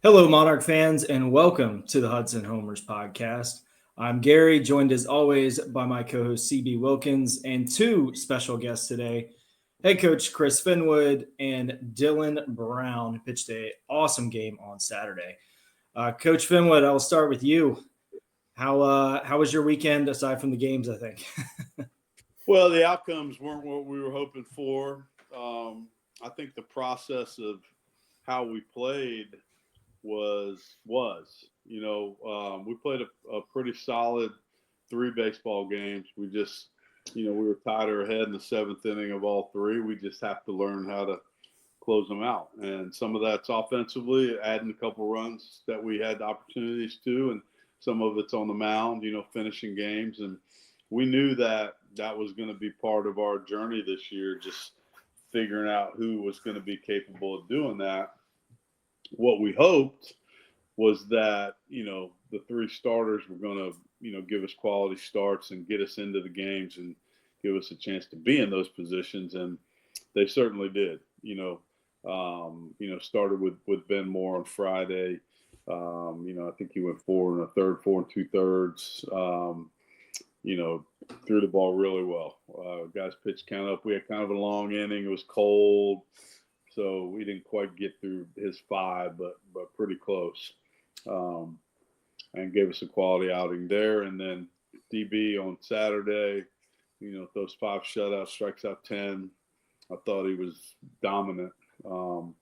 Hello, Monarch fans, and welcome to the Hudson Homers podcast. I'm Gary, joined as always by my co host CB Wilkins and two special guests today. Head coach Chris Finwood and Dylan Brown pitched an awesome game on Saturday. Coach Finwood, I'll start with you. How was your weekend aside from the games, I think? Well, the outcomes weren't what we were hoping for. I think the process of how we played was we played a pretty solid three baseball games. We were tied our head in the seventh inning of all three. We just have to learn how to close them out, and some of that's offensively, adding a couple runs that we had opportunities to, and some of it's on the mound, finishing games. And we knew that was going to be part of our journey this year, just figuring out who was going to be capable of doing that. What we hoped was that, the three starters were going to, give us quality starts and get us into the games and give us a chance to be in those positions. And they certainly did. Started with Ben Moore on Friday. I think he went 4 1/3, 4 2/3. Threw the ball really well. Guys pitched count up. We had kind of a long inning. It was cold, so we didn't quite get through his 5, but pretty close. And gave us a quality outing there. And then DB on Saturday, those 5 shutouts, strikes out 10. I thought he was dominant. And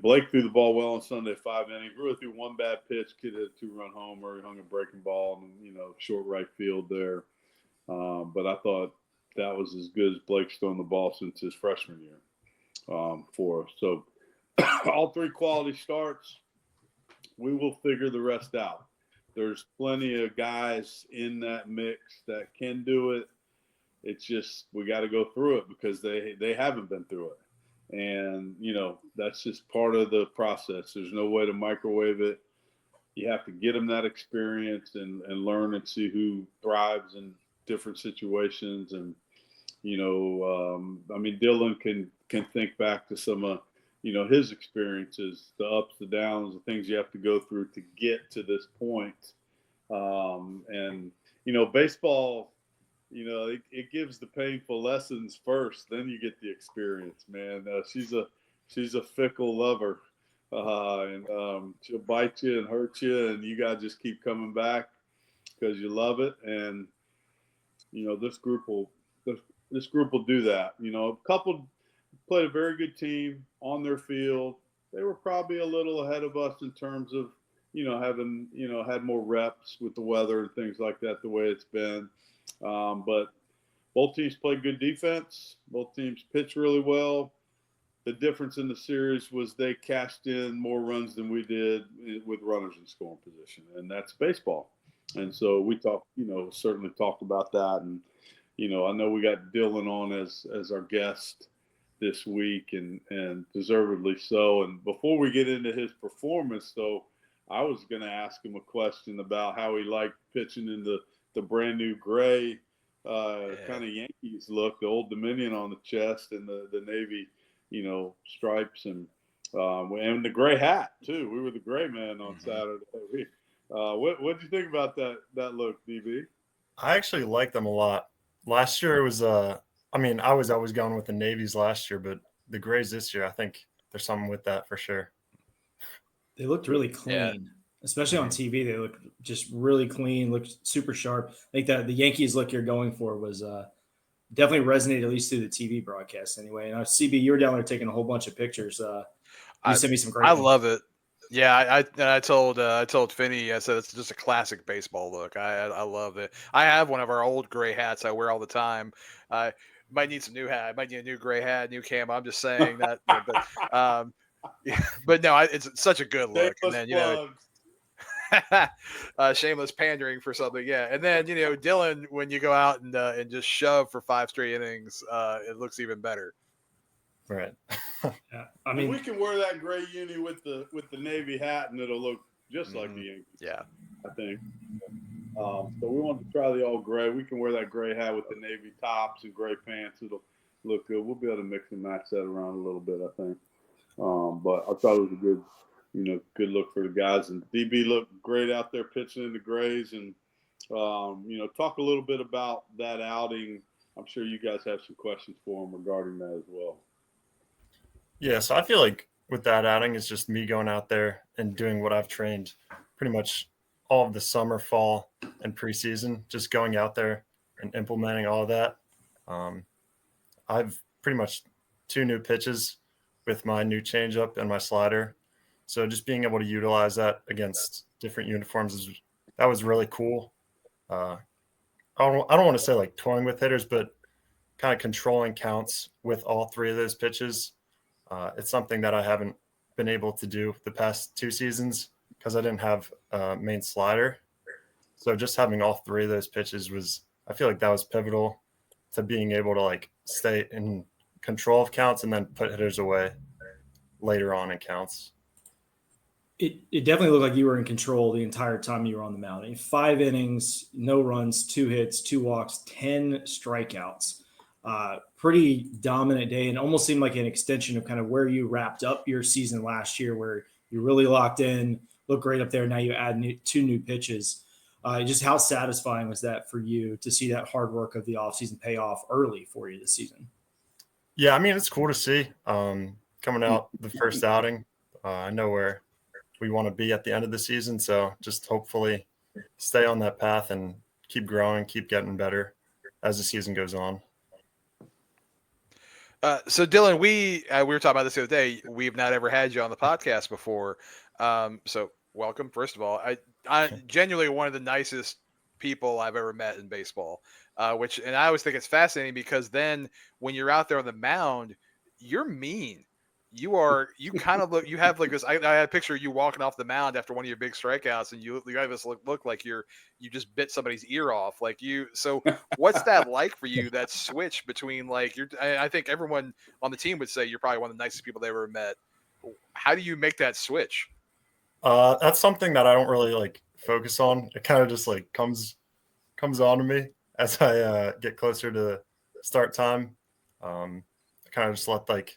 Blake threw the ball well on Sunday, 5 innings. Really threw one bad pitch, kid hit a 2-run homer. He hung a breaking ball in, short right field there. But I thought that was as good as Blake's thrown the ball since his freshman year for us. So all 3 quality starts. We will figure the rest out. There's plenty of guys in that mix that can do it. It's just we got to go through it because they haven't been through it. And, that's just part of the process. There's no way to microwave it. You have to get them that experience and learn and see who thrives in different situations. And, Dylan can think back to some his experiences, the ups, the downs, the things you have to go through to get to this point. Baseball, it gives the painful lessons first, then you get the experience, man. She's a fickle lover, and she'll bite you and hurt you, and you got to just keep coming back because you love it. And, this group will do that. A couple played a very good team on their field. They were probably a little ahead of us in terms of, having, had more reps with the weather and things like that, the way it's been. But both teams played good defense. Both teams pitched really well. The difference in the series was they cashed in more runs than we did with runners in scoring position, and that's baseball. And so we certainly talked about that. And, I know we got Dylan on as our guest this week, and deservedly so. And before we get into his performance, though, I was going to ask him a question about how he liked pitching in the brand new gray kind of Yankees look, the Old Dominion on the chest and the Navy, stripes and the gray hat too. We were the gray man on Saturday. What did you think about that look, DB? I actually like them a lot. Last year it was I was always going with the navies last year, but the grays this year, I think there's something with that for sure. They looked really clean, especially on TV. They looked just really clean, looked super sharp. I think that the Yankees look you're going for was definitely resonated, at least through the TV broadcast anyway. And CB, you were down there taking a whole bunch of pictures. You sent me some great ones. Love it. Yeah, I told Finny, I said it's just a classic baseball look. I love it. I have one of our old gray hats I wear all the time. I might need some new hat. I might need a new gray hat, new camo. I'm just saying that. But no, it's such a good look. And then shameless pandering for something, yeah. And then Dylan, when you go out and just shove for 5 straight innings, it looks even better. Right. Yeah. We can wear that gray uni with the Navy hat, and it'll look just like the Yankees. Yeah, I think. So we want to try the all gray. We can wear that gray hat with the Navy tops and gray pants. It'll look good. We'll be able to mix and match that around a little bit, I think. But I thought it was good look for the guys. And DB looked great out there pitching in the Grays. And, talk a little bit about that outing. I'm sure you guys have some questions for him regarding that as well. Yeah, so I feel like with that outing, it's just me going out there and doing what I've trained pretty much all of the summer, fall, and preseason, just going out there and implementing all of that. I've pretty much 2 new pitches with my new changeup and my slider. So just being able to utilize that against different uniforms that was really cool. I don't want to say like toying with hitters, but kind of controlling counts with all 3 of those pitches. It's something that I haven't been able to do the past 2 seasons because I didn't have a main slider. So just having all 3 of those pitches I feel like that was pivotal to being able to like stay in control of counts and then put hitters away later on in counts. It definitely looked like you were in control the entire time you were on the mound. 5 innings, no runs, 2 hits, 2 walks, 10 strikeouts. Pretty dominant day, and almost seemed like an extension of kind of where you wrapped up your season last year, where you really locked in, looked great up there. Now you add 2 new pitches. Just how satisfying was that for you to see that hard work of the offseason pay off early for you this season? Yeah, I mean, it's cool to see coming out the first outing. I know where we want to be at the end of the season. So just hopefully stay on that path and keep growing, keep getting better as the season goes on. So Dylan, we were talking about this the other day. We've not ever had you on the podcast before. So welcome, first of all. I genuinely one of the nicest people I've ever met in baseball, and I always think it's fascinating because then when you're out there on the mound, you're mean. You kind of you have like this. I had a picture of you walking off the mound after one of your big strikeouts, and you guys look like you just bit somebody's ear off. Like you. So what's that like for you? That switch between like I think everyone on the team would say you're probably one of the nicest people they ever met. How do you make that switch? That's something that I don't really like focus on. It kind of just like comes on to me as I get closer to start time. I kind of just let like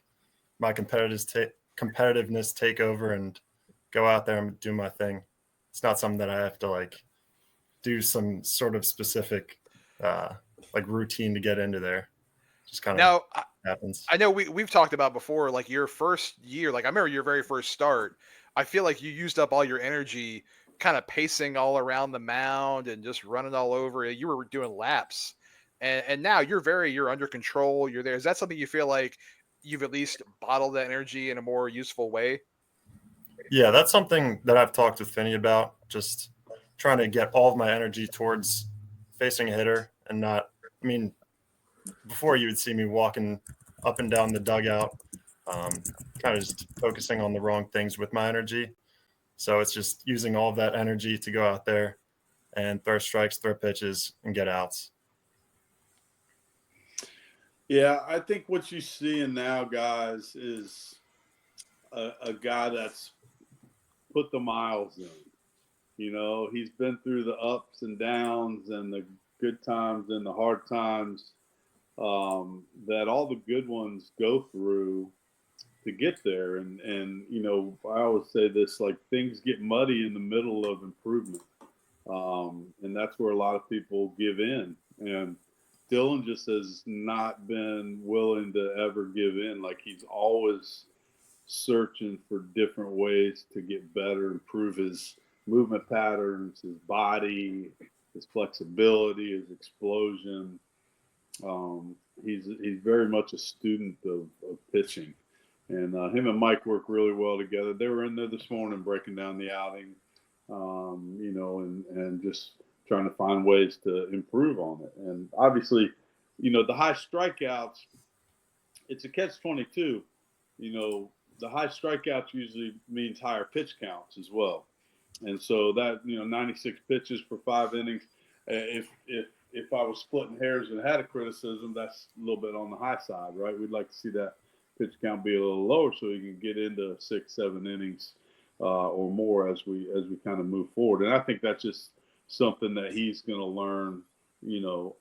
my competitiveness take over and go out there and do my thing. It's not something that I have to like do some sort of specific like routine to get into there. Just kind of happens. I know we've talked about before, like your first year, like I remember your very first start. I feel like you used up all your energy kind of pacing all around the mound and just running all over. You were doing laps. And now you're under control. You're there. Is that something you feel like you've at least bottled that energy in a more useful way? Yeah, that's something that I've talked with Finny about, just trying to get all of my energy towards facing a hitter and not, I mean, before you would see me walking up and down the dugout, kind of just focusing on the wrong things with my energy. So it's just using all of that energy to go out there and throw strikes, throw pitches, and get outs. Yeah, I think what you're seeing now, guys, is a guy that's put the miles in. He's been through the ups and downs and the good times and the hard times that all the good ones go through to get there. And I always say this, like things get muddy in the middle of improvement. And that's where a lot of people give in. And Dylan just has not been willing to ever give in. Like he's always searching for different ways to get better, improve his movement patterns, his body, his flexibility, his explosion. He's very much a student of pitching. And him and Mike work really well together. They were in there this morning breaking down the outing, and just trying to find ways to improve on it. And obviously, the high strikeouts, it's a catch-22. The high strikeouts usually means higher pitch counts as well. And so that, 96 pitches for 5 innings, if I was splitting hairs and had a criticism, that's a little bit on the high side, right? We'd like to see that pitch count be a little lower so we can get into 6-7 innings or more as we kind of move forward. And I think that's just something that he's going to learn,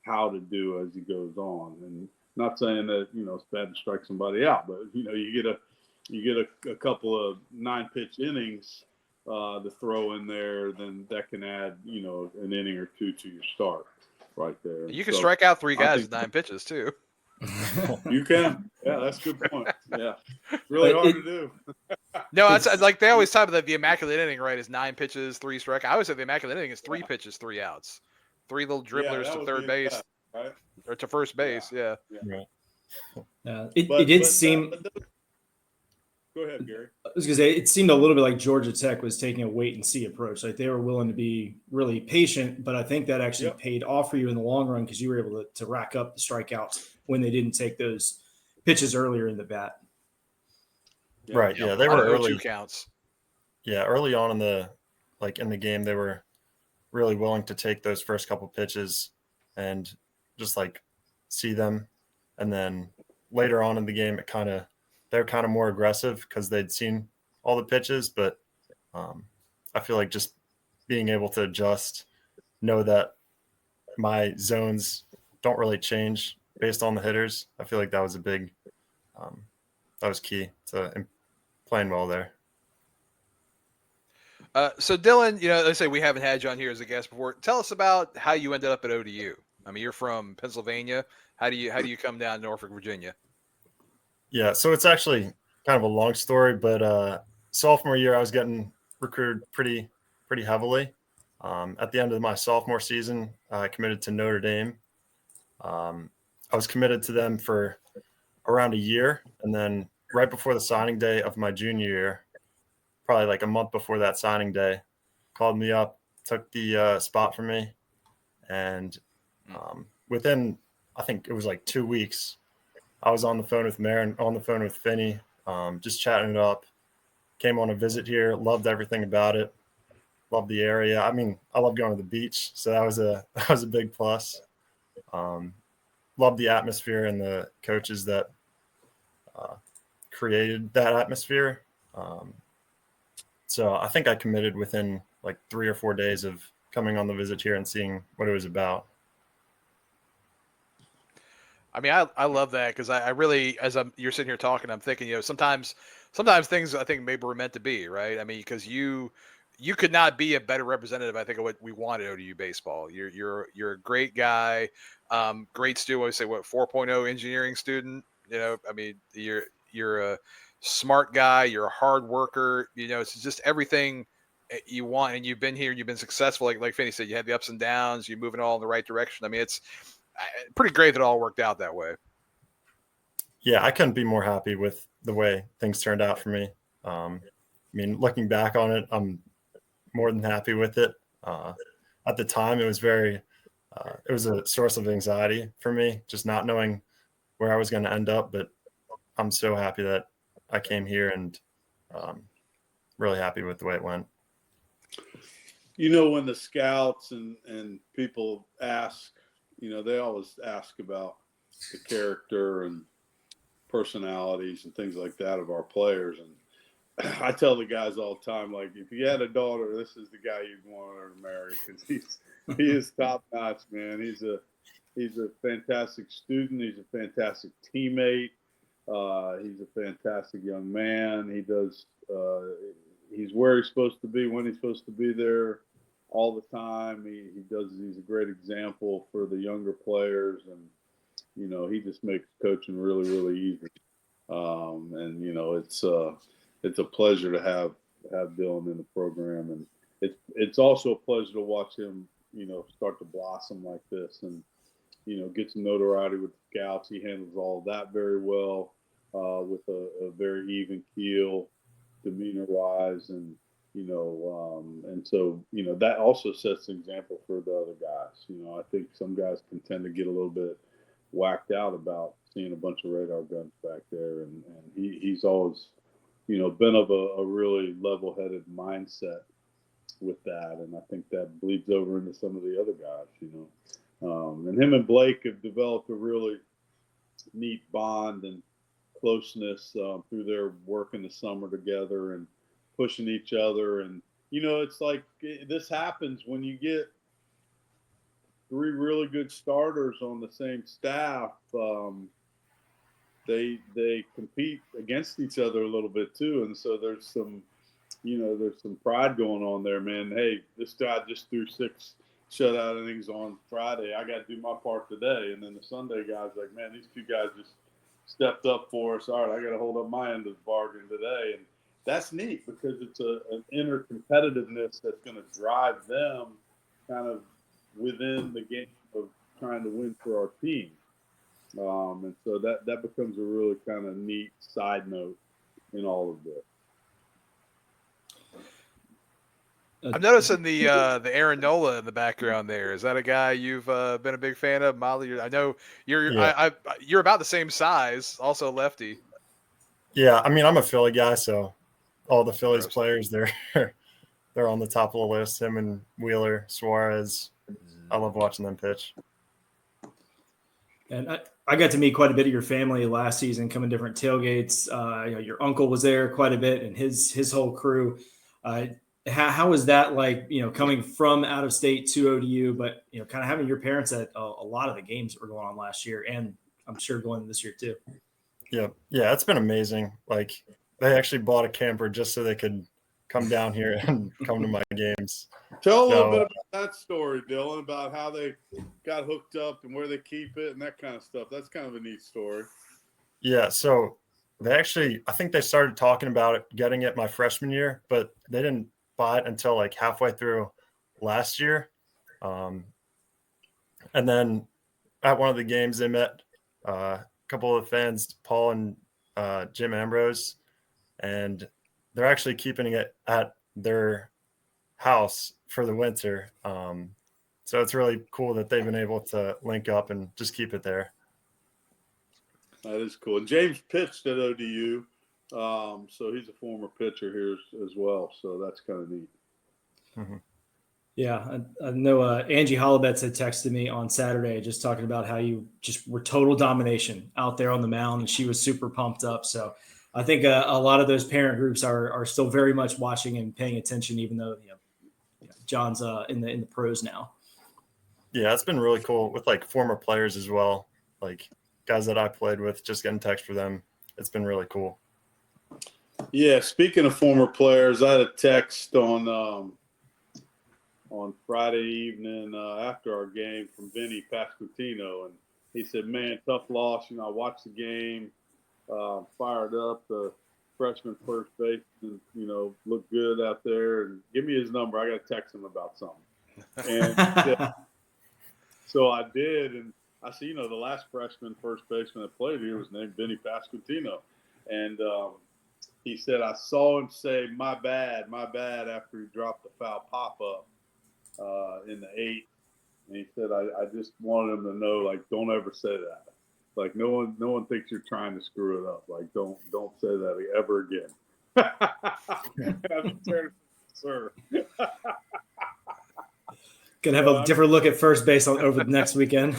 how to do as he goes on. And not saying that, it's bad to strike somebody out, but, you get you get a couple of 9-pitch innings to throw in there, then that can add, an inning or two to your start right there. You can strike out 3 guys with 9 pitches too. You can. Yeah, that's a good point. Yeah. Really hard to do. No, that's like they always talk about the immaculate inning, right? Is 9 pitches, 3 strike. I always say the immaculate inning is 3 pitches, 3 outs, 3 little dribblers to third base, right? or to first base. Yeah. It did seem. Go ahead, Gary. I was going to say it seemed a little bit like Georgia Tech was taking a wait and see approach. Like they were willing to be really patient, but I think that actually paid off for you in the long run because you were able to rack up the strikeouts when they didn't take those pitches earlier in the bat. Yeah. Right. Yeah, they were early. 2 counts. Yeah, early on in the game, they were really willing to take those first couple pitches and just like see them, and then later on in the game, they're kind of more aggressive because they'd seen all the pitches. But I feel like just being able to adjust, know that my zones don't really change based on the hitters. I feel like that was that was key to playing well there. So Dylan, let's say we haven't had you on here as a guest before. Tell us about how you ended up at ODU. I mean, you're from Pennsylvania. How do you come down to Norfolk, Virginia? Yeah, so it's actually kind of a long story, but sophomore year I was getting recruited pretty heavily. At the end of my sophomore season, I committed to Notre Dame. I was committed to them for around a year, and then right before the signing day of my junior year, probably like a month before that signing day, called me up, took the spot for me, and within, I think it was like 2 weeks, I was on the phone with Marin, on the phone with Finny, just chatting it up. Came on a visit here, loved everything about it, loved the area. I mean, I love going to the beach, so that was a big plus. Loved the atmosphere and the coaches that created that atmosphere. So I think I committed within like 3 or 4 days of coming on the visit here and seeing what it was about. I mean, I love that because I really, you're sitting here talking, I'm thinking, sometimes things I think maybe were meant to be, right? I mean, because you could not be a better representative, I think, of what we wanted ODU baseball. You're a great guy, great student. I always say 4.0 engineering student. I mean, you're a smart guy. You're a hard worker. It's just everything you want, and you've been here. You've been successful. Like Finny said, you had the ups and downs. You're moving all in the right direction. I mean, it's pretty great that it all worked out that way. Yeah, I couldn't be more happy with the way things turned out for me. I mean, looking back on it, I'm more than happy with it. At the time, it was it was a source of anxiety for me, just not knowing where I was going to end up. But I'm so happy that I came here, and really happy with the way it went. When the scouts and people ask, they always ask about the character and personalities and things like that of our players. And I tell the guys all the time, like, if you had a daughter, this is the guy you'd want her to marry, because he is top notch, man. He's a fantastic student. He's a fantastic teammate. He's a fantastic young man. He's where he's supposed to be when he's supposed to be there all the time. He's a great example for the younger players, and he just makes coaching really, really easy. And it's a pleasure to have Dylan in the program, and it's also a pleasure to watch him start to blossom like this, and get some notoriety with the scouts. He handles all of that very well, with a very even keel, demeanor wise, and and so that also sets an example for the other guys. I think some guys can tend to get a little bit whacked out about seeing a bunch of radar guns back there, and he's always been of a really level-headed mindset with that, and I think that bleeds over into some of the other guys. And him and Blake have developed a really neat bond and closeness through their work in the summer together and pushing each other. And it's like this happens when you get 3 really good starters on the same staff. they compete against each other a little bit too, and so there's some pride going on there, man. Hey, this guy just threw 6 shutout innings on Friday. I got to do my part today. And then the Sunday guy's like, man, these 2 guys just stepped up for us. All right, I got to hold up my end of the bargain today. And that's neat because it's an inner competitiveness that's going to drive them kind of within the game of trying to win for our team. And so that becomes a really kind of neat side note in all of this. I'm noticing the Aaron Nola in the background there. Is that a guy you've been a big fan of, Molly? I know you're you're about the same size, also lefty. Yeah, I mean, I'm a Philly guy, so all the Phillies players, they're on the top of the list. Him and Wheeler, Suarez. I love watching them pitch. And I got to meet quite a bit of your family last season, coming different tailgates. Your uncle was there quite a bit, and his whole crew. How was that like, coming from out of state to ODU, but, kind of having your parents at a lot of the games that were going on last year, and I'm sure going this year too. Yeah, it's been amazing. Like, they actually bought a camper just so they could come down here and come to my games. Tell a little bit about that story, Dylan, about how they got hooked up and where they keep it and that kind of stuff. That's kind of a neat story. Yeah, so they actually, I think they started talking about it, getting it my freshman year, but they didn't buy it until like halfway through last year. And then at one of the games, they met a couple of fans, Paul and Jim Ambrose, and they're actually keeping it at their house for the winter. So it's really cool that they've been able to link up and just keep it there. That is cool. And James pitched at ODU, so he's a former pitcher here as well. So that's kind of neat. Mm-hmm. Yeah, I know Angie Hollabetz had texted me on Saturday just talking about how you just were total domination out there on the mound, and she was super pumped up. So I think a lot of those parent groups are still very much watching and paying attention, even though John's in the pros now. Yeah, it's been really cool with like former players as well, like guys that I played with, just getting text for them. It's been really cool. Yeah, speaking of former players, I had a text on Friday evening after our game from Vinny Pasquantino, and he said, man, tough loss. I watched the game, fired up. The freshman first baseman, looked good out there, and give me his number. I got to text him about something. And so I did, and I see, the last freshman first baseman that played here was named Vinny Pasquantino. And he said, I saw him say, my bad, after he dropped the foul pop-up in the 8th. And he said, I just wanted him to know, like, don't ever say that. Like, no one thinks you're trying to screw it up. Like, don't say that ever again. Sir. Gonna have a different look at first base over the next weekend.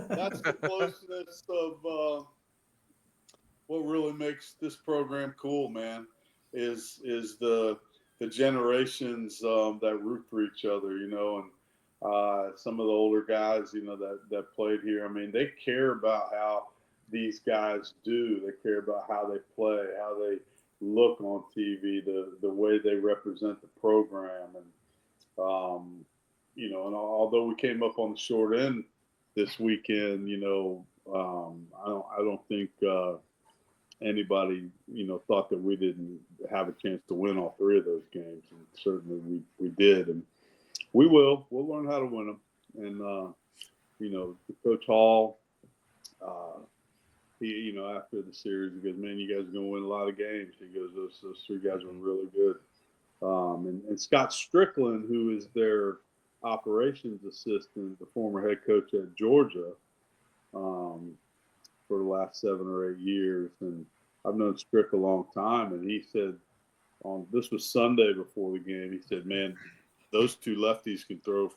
That's the closeness of what really makes this program cool, man. Is the generations that root for each other, and some of the older guys, that played here. I mean, they care about how these guys do. They care about how they play, how they look on TV, the way they represent the program, and and although we came up on the short end this weekend, I don't think anybody, thought that we didn't have a chance to win all 3 of those games, and certainly we did, and we'll learn how to win them. And Coach Hall, he, after the series, he goes, man, you guys are going to win a lot of games. He goes, those 3 guys were really good. And Scott Strickland, who is their operations assistant, the former head coach at Georgia, for the last 7 or 8 years. And I've known Strick a long time. And he said, this was Sunday before the game, he said, man, those 2 lefties can throw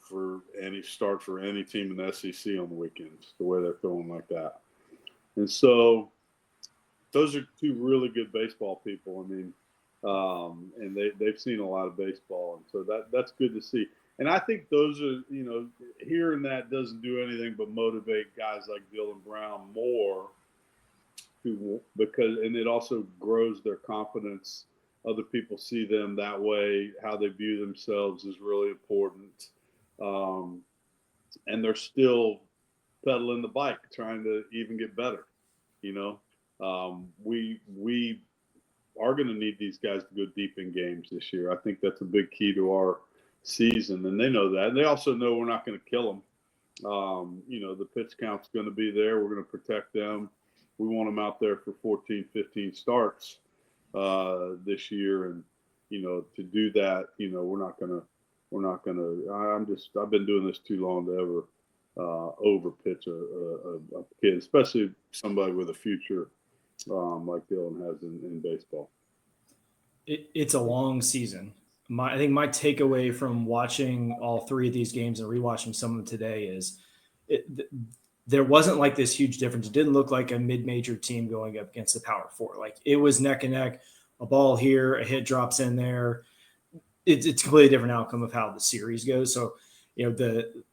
start for any team in the SEC on the weekends, the way they're throwing like that. And so those are 2 really good baseball people. I mean, and they've seen a lot of baseball. And so that's good to see. And I think those are, hearing that doesn't do anything but motivate guys like Dylan Brown more because it also grows their confidence. Other people see them that way. How they view themselves is really important. And they're still pedaling the bike, trying to even get better. We are going to need these guys to go deep in games this year. I think that's a big key to our season, and they know that. And they also know we're not going to kill them. The pitch count's going to be there. We're going to protect them. We want them out there for 14, 15 starts this year, and to do that, we're not going to. I've been doing this too long to ever over pitch a kid, especially somebody with a future like Dylan has in baseball. It's a long season. I think my takeaway from watching all three of these games and rewatching some of them today is there wasn't like this huge difference. It didn't look like a mid-major team going up against the Power Four. Like it was neck and neck, a ball here, a hit drops in there. It's a completely different outcome of how the series goes. So, the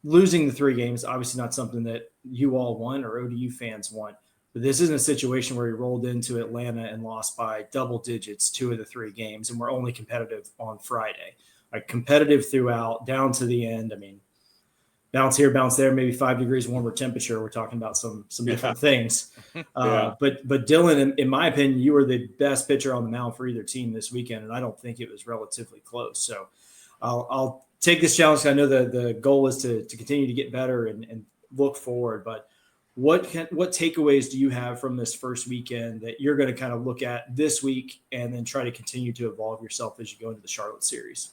losing the three games, obviously not something that you all want or ODU fans want. But this isn't a situation where we rolled into Atlanta and lost by double digits 2 of the 3 games, and we're only competitive on Friday. Like competitive throughout, down to the end. I mean, bounce here, bounce there, maybe 5 degrees warmer temperature. We're talking about some different things. But Dylan, in my opinion, you were the best pitcher on the mound for either team this weekend, and I don't think it was relatively close. So I'll take this challenge. I know the goal is to continue to get better and look forward, but what takeaways do you have from this first weekend that you're going to kind of look at this week and then try to continue to evolve yourself as you go into the Charlotte series?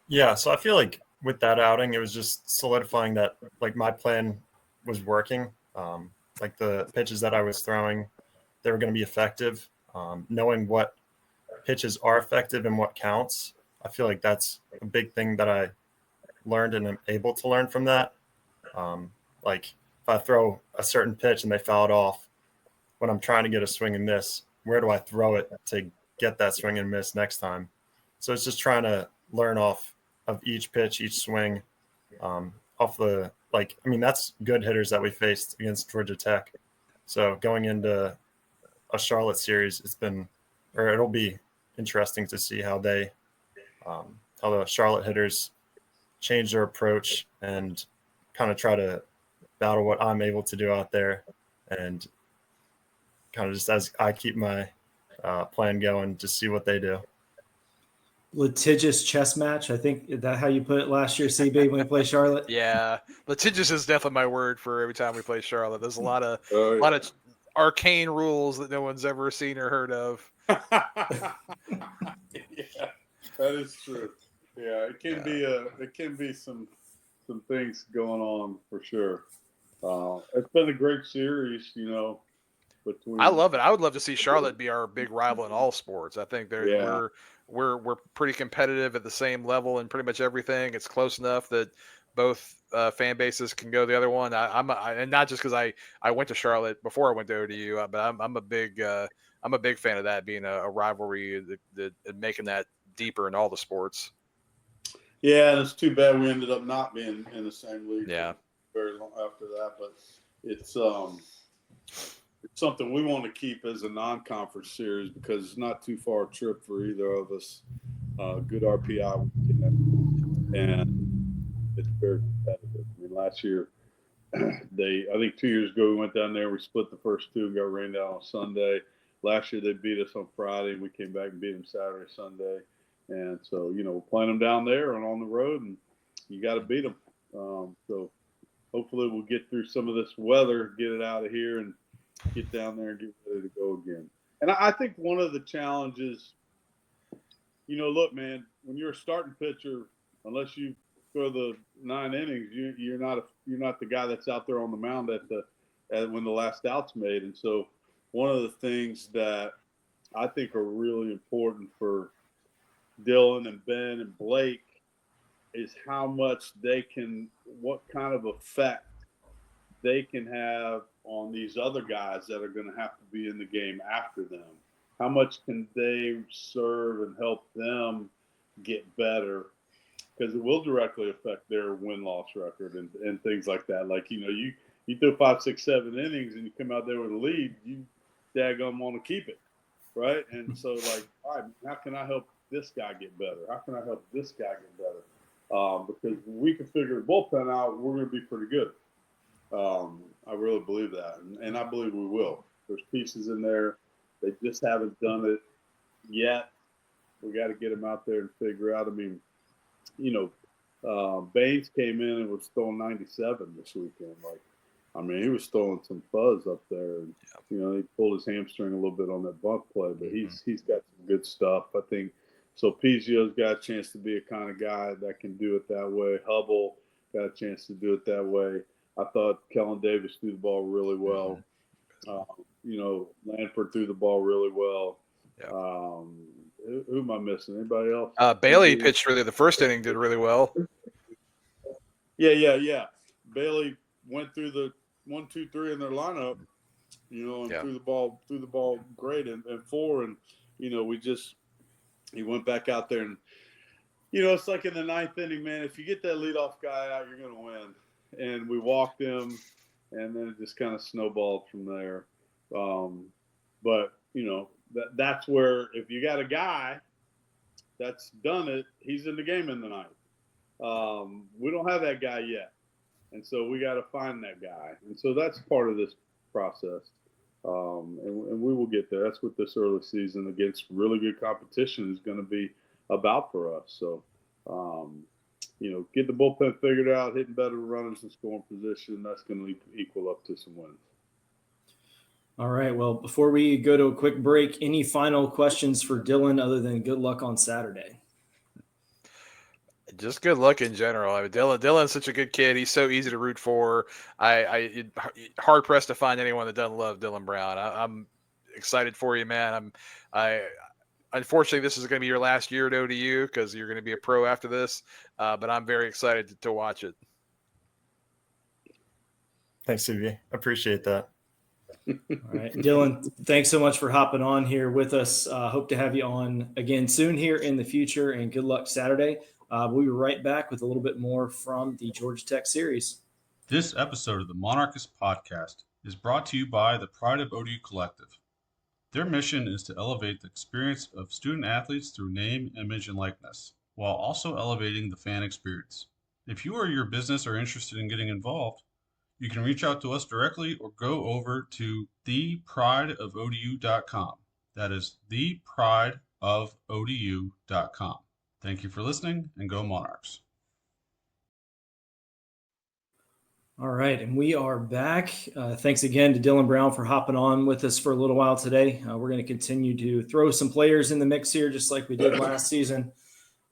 Yeah, so I feel like with that outing, it was just solidifying that like my plan was working. Like the pitches that I was throwing, they were going to be effective. Knowing what pitches are effective and what counts, I feel like that's a big thing that I learned and am able to learn from that. Like if I throw a certain pitch and they foul it off, when I'm trying to get a swing and miss, where do I throw it to get that swing and miss next time? So it's just trying to learn off of each pitch, each swing, that's good hitters that we faced against Georgia Tech. So going into a Charlotte series, it'll be interesting to see how the Charlotte hitters change their approach and kind of try to battle what I'm able to do out there, and kind of just as I keep my plan going, just see what they do. Litigious chess match. I think is that how you put it last year, CB, when we play Charlotte? Yeah, litigious is definitely my word for every time we play Charlotte. There's a lot of arcane rules that no one's ever seen or heard of. Yeah, that is true. Yeah, it can be some things going on for sure. It's been a great series, between. I love it. I would love to see Charlotte be our big rival in all sports. I think we're pretty competitive at the same level in pretty much everything. It's close enough that both fan bases can go the other one. And not just because I went to Charlotte before I went to ODU, but I'm a big fan of that being a rivalry, that making that deeper in all the sports. Yeah, and it's too bad we ended up not being in the same league. Yeah. Very long after that, but it's something we want to keep as a non-conference series because it's not too far a trip for either of us. Good RPI weekend, and it's very competitive. I mean, last year, I think 2 years ago we went down there. We split the first 2 and got rained out on Sunday. Last year they beat us on Friday, and we came back and beat them Saturday, Sunday. And so, we're playing them down there and on the road, and you got to beat them. So hopefully we'll get through some of this weather, get it out of here, and get down there and get ready to go again. And I think one of the challenges, look, man, when you're a starting pitcher, unless you throw the 9 innings, you're not the guy that's out there on the mound when the last out's made. And so one of the things that I think are really important for Dylan and Ben and Blake is how much what kind of effect they can have on these other guys that are going to have to be in the game after them. How much can they serve and help them get better? Because it will directly affect their win-loss record and things like that. Like, you you throw 5, 6, 7 innings and you come out there with a lead, you daggone want to keep it, right? And so, like, all right, how can I help this guy get better? How can I help this guy get better? Because when we can figure the bullpen out, we're going to be pretty good. I really believe that, and I believe we will. There's pieces in there. They just haven't done it yet. We got to get them out there and figure out. I mean, Baines came in and was throwing 97 this weekend. Like, I mean, he was throwing some fuzz up there. And, he pulled his hamstring a little bit on that bunt play, but he's got some good stuff. I think so. Pizio's got a chance to be a kind of guy that can do it that way. Hubble got a chance to do it that way. I thought Kellen Davis threw the ball really well. Lanford threw the ball really well. Who am I missing? Anybody else? Bailey pitched really the first inning, did really well. Yeah. Bailey went through the 1, 2, 3 in their lineup, and threw the ball great and 4, and he went back out there and it's like in the 9th inning, man. If you get that leadoff guy out, you're gonna win. And we walked him, and then it just kind of snowballed from there. But that's where if you got a guy that's done it, he's in the game in the 9th. We don't have that guy yet, and so we got to find that guy. And so that's part of this process, and we will get there. That's what this early season against really good competition is going to be about for us. So, get the bullpen figured out, hitting better runners in scoring position. That's going to equal up to some wins. All right. Well, before we go to a quick break, any final questions for Dylan other than good luck on Saturday? Just good luck in general. I mean, Dylan's such a good kid. He's so easy to root for. I hard pressed to find anyone that doesn't love Dylan Brown. I'm excited for you, man. Unfortunately, this is going to be your last year at ODU because you're going to be a pro after this. But I'm very excited to watch it. Thanks, CB. Appreciate that. All right, Dylan, thanks so much for hopping on here with us. Hope to have you on again soon here in the future, and good luck Saturday. We'll be right back with a little bit more from the Georgia Tech series. This episode of the Monarchist Podcast is brought to you by the Pride of ODU Collective. Their mission is to elevate the experience of student athletes through name, image, and likeness, while also elevating the fan experience. If you or your business are interested in getting involved, you can reach out to us directly or go over to theprideofodu.com. That is theprideofodu.com. Thank you for listening, and go Monarchs. All right, and we are back. Thanks again to Dylan Brown for hopping on with us for a little while today. We're going to continue to throw some players in the mix here, just like we did last season.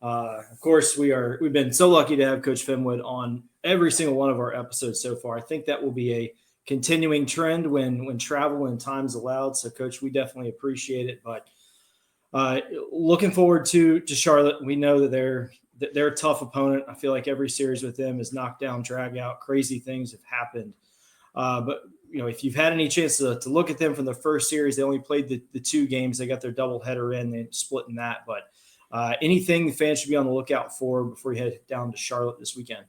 Of course, we've been so lucky to have Coach Finwood on every single one of our episodes so far. I think that will be a continuing trend when travel and time's allowed. So, Coach, we definitely appreciate it. But looking forward to Charlotte. We know that they're a tough opponent. I feel like every series with them is knockdown, drag out. Crazy things have happened. But if you've had any chance to look at them from the first series, they only played the 2 games. They got their doubleheader in. They split in that. But anything the fans should be on the lookout for before you head down to Charlotte this weekend?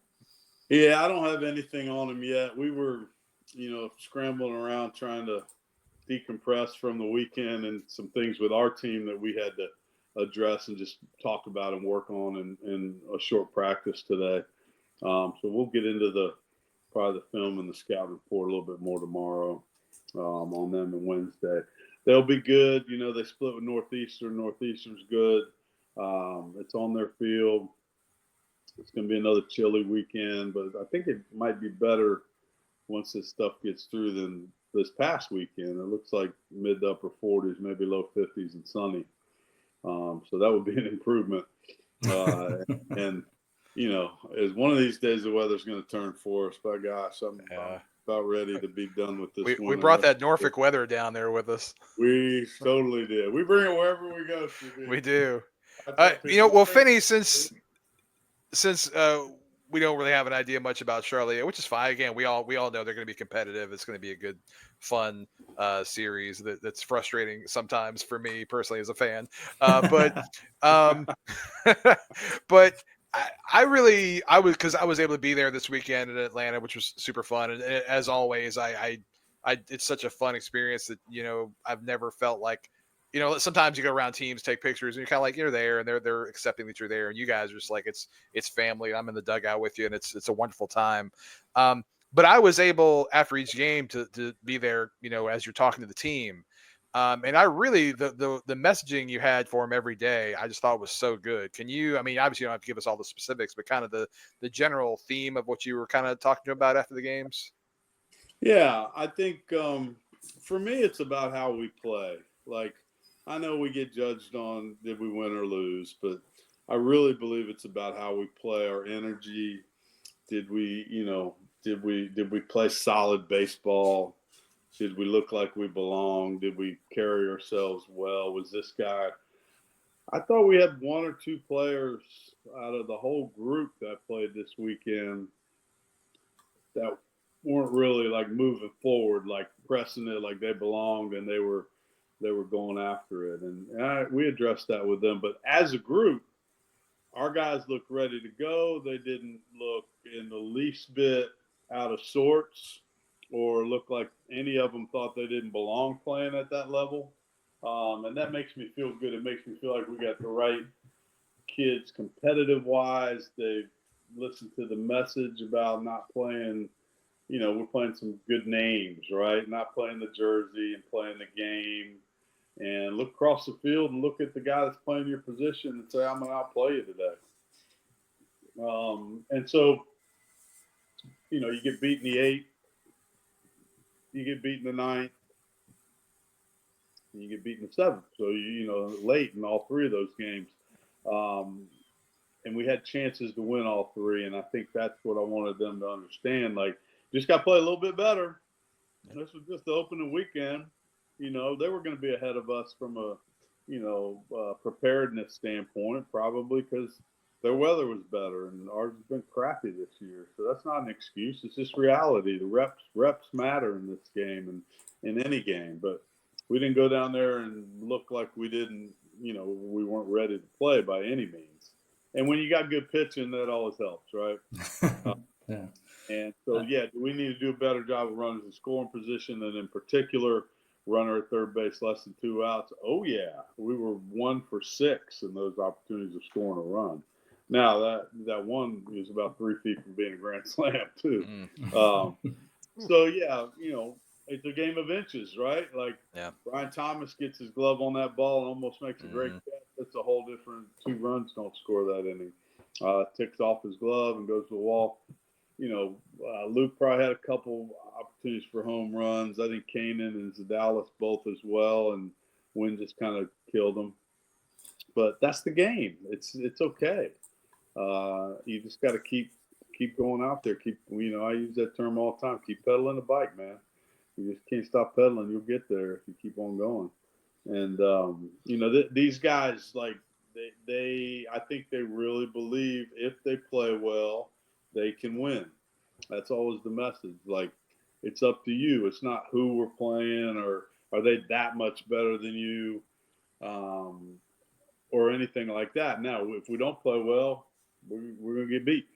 Yeah, I don't have anything on them yet. We were, scrambling around trying to decompress from the weekend and some things with our team that we had to address and just talk about and work on in a short practice today. So we'll get into probably the film and the scout report a little bit more tomorrow on them on Wednesday. They'll be good. They split with Northeastern. Northeastern's good. It's on their field. It's going to be another chilly weekend, but I think it might be better once this stuff gets through than this past weekend. It looks like mid to upper 40s, maybe low 50s and sunny. So that would be an improvement. And as one of these days the weather's going to turn for us. By gosh, I'm about ready to be done with this. We brought that Norfolk weather down there with us. We totally did. We bring it wherever we go. We do. Well, Finny, since we don't really have an idea much about Charlotte, which is fine. Again, we all know they're going to be competitive. It's going to be a good, fun series that's frustrating sometimes for me personally as a fan. But I was because I was able to be there this weekend in Atlanta, which was super fun. And as always, it's such a fun experience that I've never felt like sometimes you go around teams, take pictures, and you're kind of like you're there, and they're accepting that you're there, and you guys are just like it's family. I'm in the dugout with you, and it's a wonderful time. But I was able after each game to be there, as you're talking to the team. And I really the messaging you had for him every day, I just thought was so good. Can you? I mean, obviously you don't have to give us all the specifics, but kind of the general theme of what you were kind of talking to him about after the games. Yeah, I think for me, it's about how we play. Like, I know we get judged on did we win or lose, but I really believe it's about how we play, our energy. Did we, did we play solid baseball? Did we look like we belong? Did we carry ourselves well? Was this guy? I thought we had one or two players out of the whole group that played this weekend that weren't really like moving forward, like pressing it like they belonged, and they were going after it. And we addressed that with them. But as a group, our guys looked ready to go. They didn't look in the least bit out of sorts or look like any of them thought they didn't belong playing at that level. And that makes me feel good. It makes me feel like we got the right kids competitive wise. They listened to the message about not playing, we're playing some good names, right? Not playing the jersey and playing the game. And look across the field and look at the guy that's playing your position and say, I'm going to outplay you today. And so, you get beat in the 8th, you get beat in the 9th, and you get beat in the 7th. So, late in all three of those games. And we had chances to win all three. And I think that's what I wanted them to understand. Like, just got to play a little bit better. This was just the opening weekend. They were going to be ahead of us from a, preparedness standpoint, probably because their weather was better and ours has been crappy this year. So that's not an excuse. It's just reality. The reps matter in this game and in any game. But we didn't go down there and look like we didn't, we weren't ready to play by any means. And when you got good pitching, that always helps, right? Yeah. And so, we need to do a better job of runners in scoring position, and in particular, runner at third base, less than 2 outs. Oh, yeah, we were 1 for 6 in those opportunities of scoring a run. Now, that one is about 3 feet from being a grand slam, too. So, it's a game of inches, right? Like, Brian Thomas gets his glove on that ball and almost makes a great catch. That's a whole different 2 runs don't score that inning. Ticks off his glove and goes to the wall. Luke probably had a couple opportunities for home runs. I think Kanan and Zadalis both as well, and Wynn just kind of killed them. But that's the game. It's okay. You just got to keep going out there. I use that term all the time. Keep pedaling the bike, man. You just can't stop pedaling. You'll get there if you keep on going. And these guys, like I think they really believe if they play well, they can win. That's always the message. Like, it's up to you. It's not who we're playing or are they that much better than you, or anything like that. Now, if we don't play well, we're going to get beat.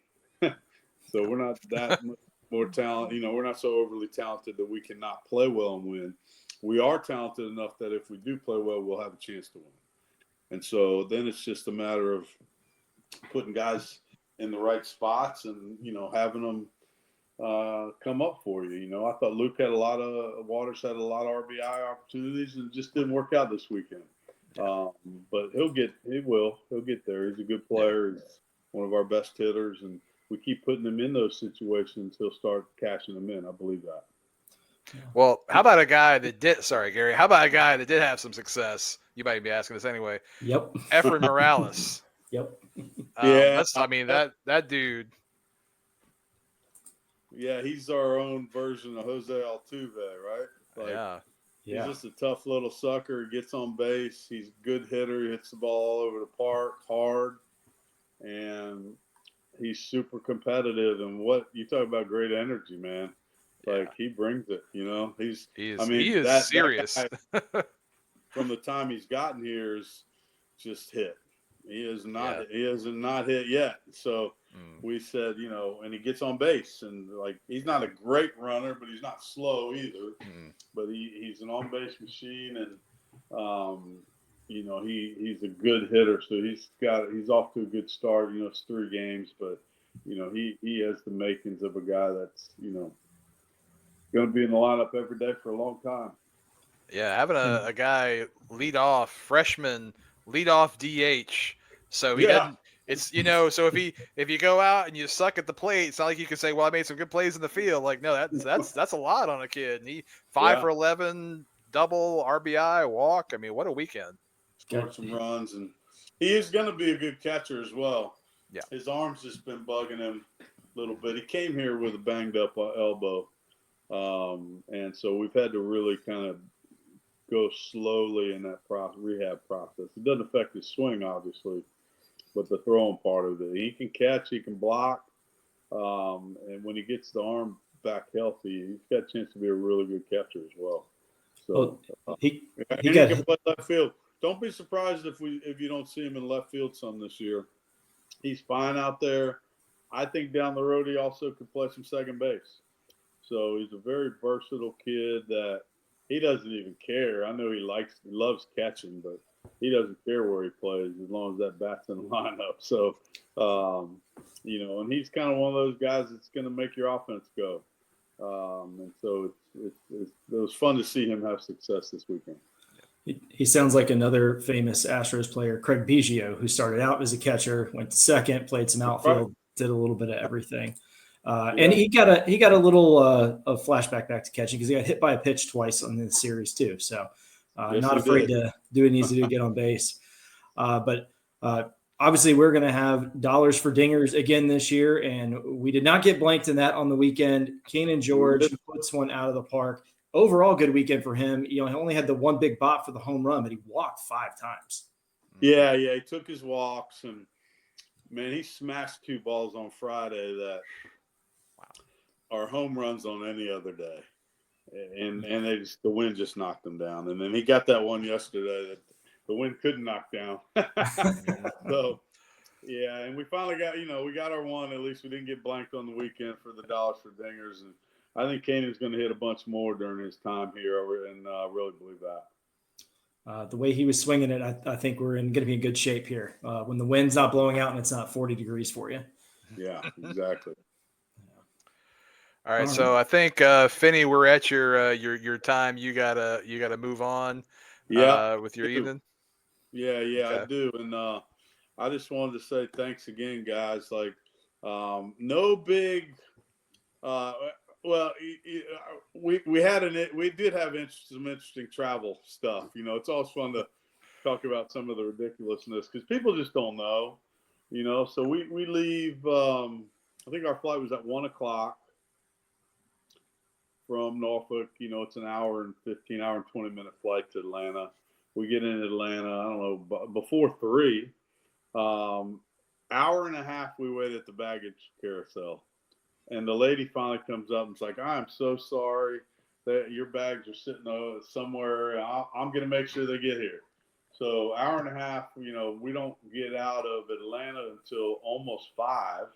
So we're not that much more talented. We're not so overly talented that we cannot play well and win. We are talented enough that if we do play well, we'll have a chance to win. And so then it's just a matter of putting guys in the right spots and, having them come up for you. I thought Luke Waters had a lot of RBI opportunities and just didn't work out this weekend. But he'll get there. He's a good player. He's one of our best hitters, and we keep putting him in those situations. He'll start cashing them in. I believe that. Well, how about a guy that did? Sorry, Gary. How about a guy that did have some success? You might be asking this anyway. Yep. Efren Morales. Yep. That dude. Yeah, he's our own version of Jose Altuve, right? Yeah. He's just a tough little sucker. He gets on base. He's a good hitter. He hits the ball all over the park hard, and he's super competitive. And what you talk about, great energy, man. Like, he brings it. He is serious. That guy, from the time he's gotten here, is just hit. He is not. He has not hit yet. So we said, and he gets on base, and like he's not a great runner, but he's not slow either. But he's an on base machine, and he's a good hitter. So he's off to a good start. It's 3 games, but he has the makings of a guy that's going to be in the lineup every day for a long time. Yeah, having a guy freshman lead off DH, so he doesn't. It's so if you go out and you suck at the plate, it's not like you can say, "Well, I made some good plays in the field." Like, no, that's a lot on a kid. And he 5 for 11, double, RBI, walk. I mean, what a weekend! Scored some runs, and he is going to be a good catcher as well. Yeah, his arm's just been bugging him a little bit. He came here with a banged up elbow, and so we've had to really kind of go slowly in that rehab process. It doesn't affect his swing, obviously, but the throwing part of it. He can catch, he can block, and when he gets the arm back healthy, he's got a chance to be a really good catcher as well. So he can play left field. Don't be surprised if you don't see him in left field some this year. He's fine out there. I think down the road he also could play some second base. So he's a very versatile kid that he doesn't even care. I know he loves catching, but he doesn't care where he plays as long as that bat's in the lineup. So, and he's kind of one of those guys that's going to make your offense go. And so it was fun to see him have success this weekend. He sounds like another famous Astros player, Craig Biggio, who started out as a catcher, went to second, played some outfield, did a little bit of everything. And he got a little a flashback back to catching because he got hit by a pitch twice on the series too. So not afraid to do what he needs to do to get on base. But obviously we're going to have dollars for dingers again this year, and we did not get blanked in that on the weekend. Keenan George puts one out of the park. Overall, good weekend for him. He only had the one big bop for the home run, but he walked 5 times. Yeah, he took his walks, and man, he smashed 2 balls on Friday that are home runs on any other day, and the wind just knocked him down. And then he got that one yesterday that the wind couldn't knock down. So, yeah, and we finally got we got our one. At least we didn't get blanked on the weekend for the dollars for dingers, and I think Kanan's going to hit a bunch more during his time here, and I really believe that. The way he was swinging it, I think we're going to be in good shape here when the wind's not blowing out and it's not 40 degrees for you. Yeah, exactly. All right, so I think Finny, we're at your time. You gotta move on. With your evening. Yeah, okay. I do, and I just wanted to say thanks again, guys. Like, no big. Well, we did have some interesting travel stuff. It's always fun to talk about some of the ridiculousness because people just don't know. So we leave. I think our flight was at 1:00 from Norfolk. It's an hour and 20-minute flight to Atlanta. We get in Atlanta, I don't know, before 3. Hour and a half we wait at the baggage carousel. And the lady finally comes up and is like, "I'm so sorry that your bags are sitting somewhere. I'm going to make sure they get here." So hour and a half, we don't get out of Atlanta until almost 5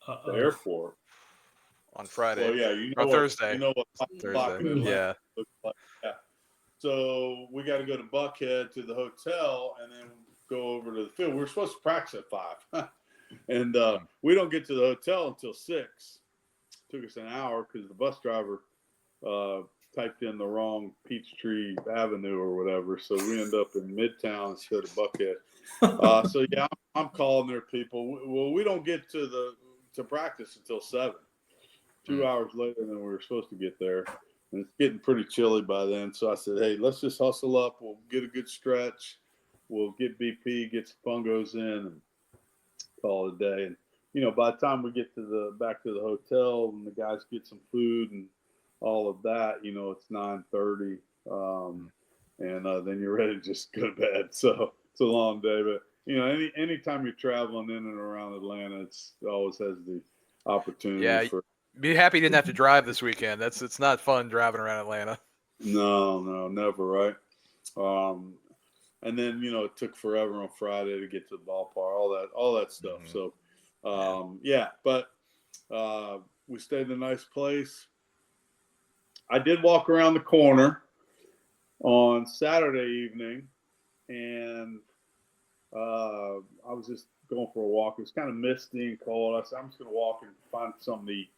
at the airport. On Friday. Well, yeah, or Thursday. Thursday. Yeah. Like. Yeah. So we got to go to Buckhead to the hotel and then go over to the field. We're supposed to practice at 5. And we don't get to the hotel until 6. Took us an hour because the bus driver typed in the wrong Peachtree Avenue or whatever. So we end up in Midtown instead of Buckhead. So yeah, I'm calling their people. Well, we don't get to practice until 7. 2 hours later than we were supposed to get there. And it's getting pretty chilly by then. So I said, "Hey, let's just hustle up. We'll get a good stretch. We'll get BP, get some fungos in, and call it a day." And by the time we get back to the hotel and the guys get some food and all of that, it's 9:30, and then you're ready to just go to bed. So it's a long day, but anytime you're traveling in and around Atlanta, it always has the opportunity for. Be happy you didn't have to drive this weekend. It's not fun driving around Atlanta. No, never, right? And then, it took forever on Friday to get to the ballpark, all that stuff. So, but we stayed in a nice place. I did walk around the corner on Saturday evening, and I was just going for a walk. It was kind of misty and cold. I said, I'm just going to walk and find something to eat.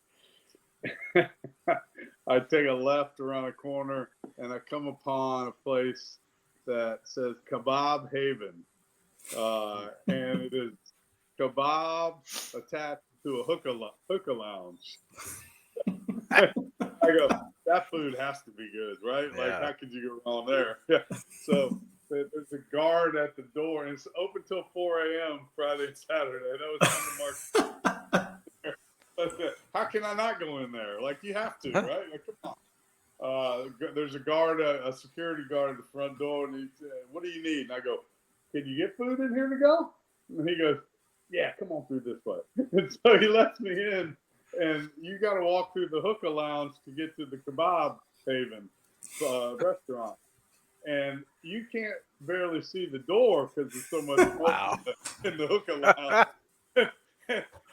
I take a left around a corner, and I come upon a place that says Kebab Haven. And it is kebab attached to a hookah lounge. I go, that food has to be good, right? Yeah. Like, how could you go wrong there? Yeah. So there's a guard at the door, and it's open till 4 a.m. Friday and Saturday. That was on the market. But how can I not go in there? Like, you have to, right? Like, come on. There's a security guard at the front door, and he said, "What do you need?" And I go, "Can you get food in here to go?" And he goes, "Yeah, come on through this way." And so he lets me in, and you got to walk through the hookah lounge to get to the Kebab Haven restaurant. And you can't barely see the door because there's so much smoke in the hookah lounge.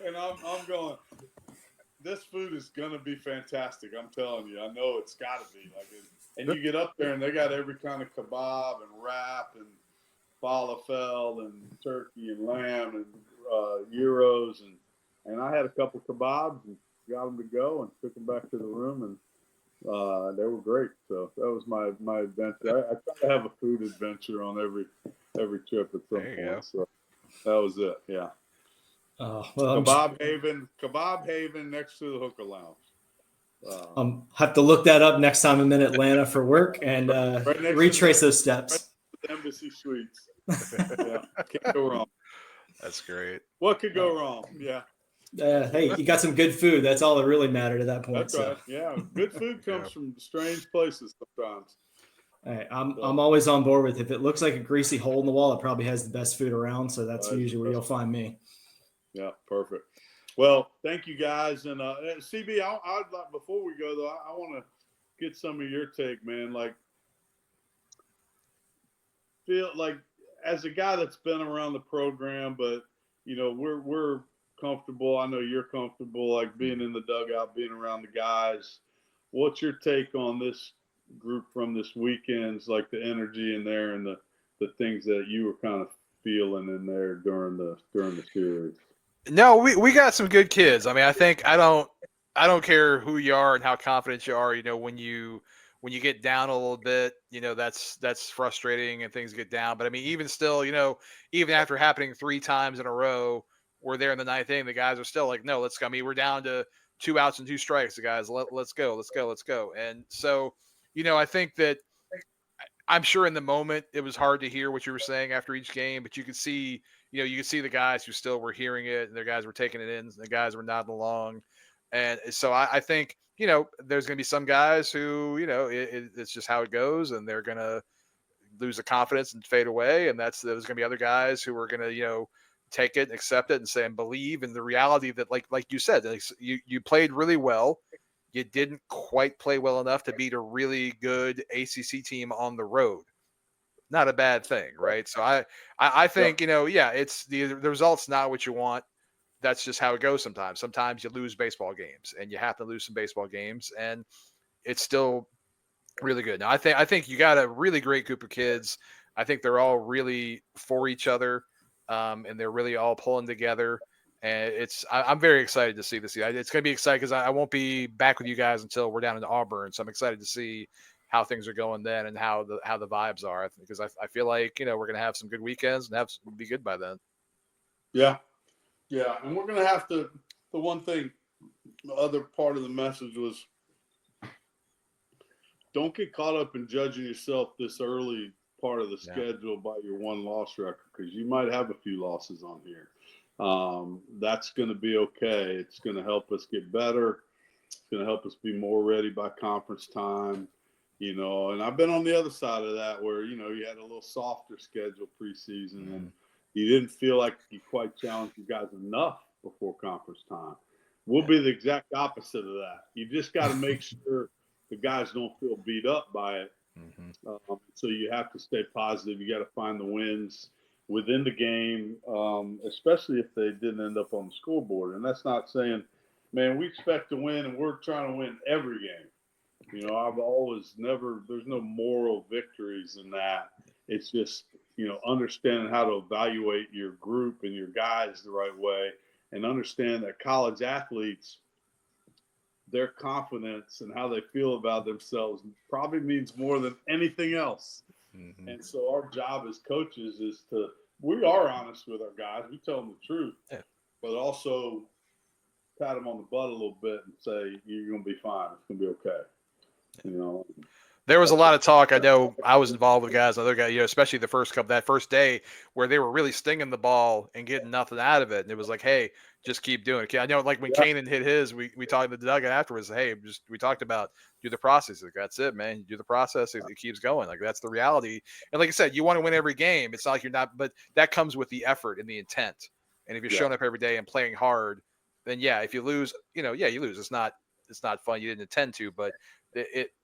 And I'm going, this food is going to be fantastic. I'm telling you. I know it's got to be. And you get up there, and they got every kind of kebab and wrap and falafel and turkey and lamb and gyros. And I had a couple kebabs and got them to go and took them back to the room, and they were great. So that was my adventure. I try to have a food adventure on every trip at some point. So that was it. Yeah. Kebab Haven next to the hookah lounge. Have to look that up next time I'm in Atlanta for work and retrace those steps. Right, Embassy Suites. Yeah, can't go wrong. That's great. What could go wrong? Yeah. Hey, you got some good food. That's all that really mattered at that point. That's right. Yeah, good food comes from strange places sometimes. Hey, I'm always on board with. If it looks like a greasy hole in the wall, it probably has the best food around. So that's usually where you'll find me. Yeah, perfect. Well, thank you guys. And CB, I'd like, before we go though, I want to get some of your take, man. Like, feel like as a guy that's been around the program, but we're comfortable. I know you're comfortable, like being in the dugout, being around the guys. What's your take on this group from this weekend's, like the energy in there and the things that you were kind of feeling in there during the series? No, we got some good kids. I mean, I think I don't care who you are and how confident you are. When you get down a little bit, that's frustrating and things get down. But I mean, even still, even after happening 3 times in a row, we're there in the 9th inning. The guys are still like, no, let's go. I mean, we're down to 2 outs and 2 strikes. The guys, let's go. And so, I think that I'm sure in the moment it was hard to hear what you were saying after each game, but you could see, you could see the guys who still were hearing it, and their guys were taking it in, and the guys were nodding along. And so I think, there's going to be some guys who, it's just how it goes, and they're going to lose the confidence and fade away. And there's going to be other guys who are going to, take it and accept it and say and believe in the reality that, like you said, you played really well. You didn't quite play well enough to beat a really good ACC team on the road. Not a bad thing, right? So I think, it's the result's not what you want. That's just how it goes sometimes. Sometimes you lose baseball games, and you have to lose some baseball games, and it's still really good. Now, I think you got a really great group of kids. I think they're all really for each other, and they're really all pulling together. And I'm very excited to see this. It's going to be exciting because I won't be back with you guys until we're down in Auburn. So I'm excited to see how things are going then and how the vibes are, because I feel like, we're going to have some good weekends and be good by then. Yeah. Yeah. And we're going to have to, the one thing, the other part of the message was, don't get caught up in judging yourself this early part of the schedule by your 1-loss record, because you might have a few losses on here. That's going to be okay. It's going to help us get better. It's going to help us be more ready by conference time, and I've been on the other side of that where, you had a little softer schedule preseason and you didn't feel like you quite challenged you guys enough before conference time. We'll be the exact opposite of that. You just got to make sure the guys don't feel beat up by it So you have to stay positive. You got to find the wins within the game, especially if they didn't end up on the scoreboard. And that's not saying, man, we expect to win and we're trying to win every game. I've always there's no moral victories in that. It's just, understanding how to evaluate your group and your guys the right way, and understand that college athletes, their confidence and how they feel about themselves probably means more than anything else. Mm-hmm. And so our job as coaches is we are honest with our guys. We tell them the truth, but also pat them on the butt a little bit and say, you're going to be fine. It's going to be okay. There was a lot of talk. I know I was involved with guys, other guys, especially that first day where they were really stinging the ball and getting nothing out of it. And it was like, hey, just keep doing it. I know, like when Kanan hit his, we talked to Doug afterwards. Hey, we talked about do the process. Like, that's it, man. You do the process. It keeps going. Like, that's the reality. And like I said, you want to win every game. It's not like you're not, but that comes with the effort and the intent. And if you're showing up every day and playing hard, then if you lose, you lose. It's not fun. You didn't intend to, but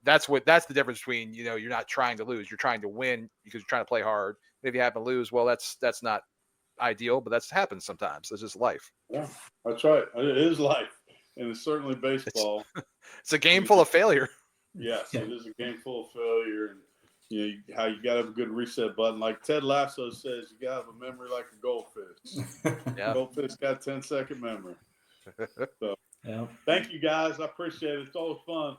that's the difference between, you're not trying to lose. You're trying to win because you're trying to play hard. And if you happen to lose, well, that's not ideal, but that's happens sometimes. It's just life. Yeah, that's right. It is life. And it's certainly baseball. It's a game full of failure. Yes, it is a game full of failure. And how you got to have a good reset button. Like Ted Lasso says, you got to have a memory like a goldfish. Goldfish got 10-second memory. So, thank you guys. I appreciate it. It's always fun.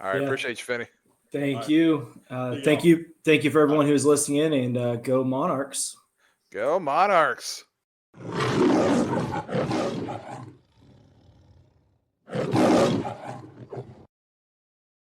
All right. Appreciate you, Finny. Thank you. Thank you for everyone who's listening in, and go Monarchs. Go Monarchs.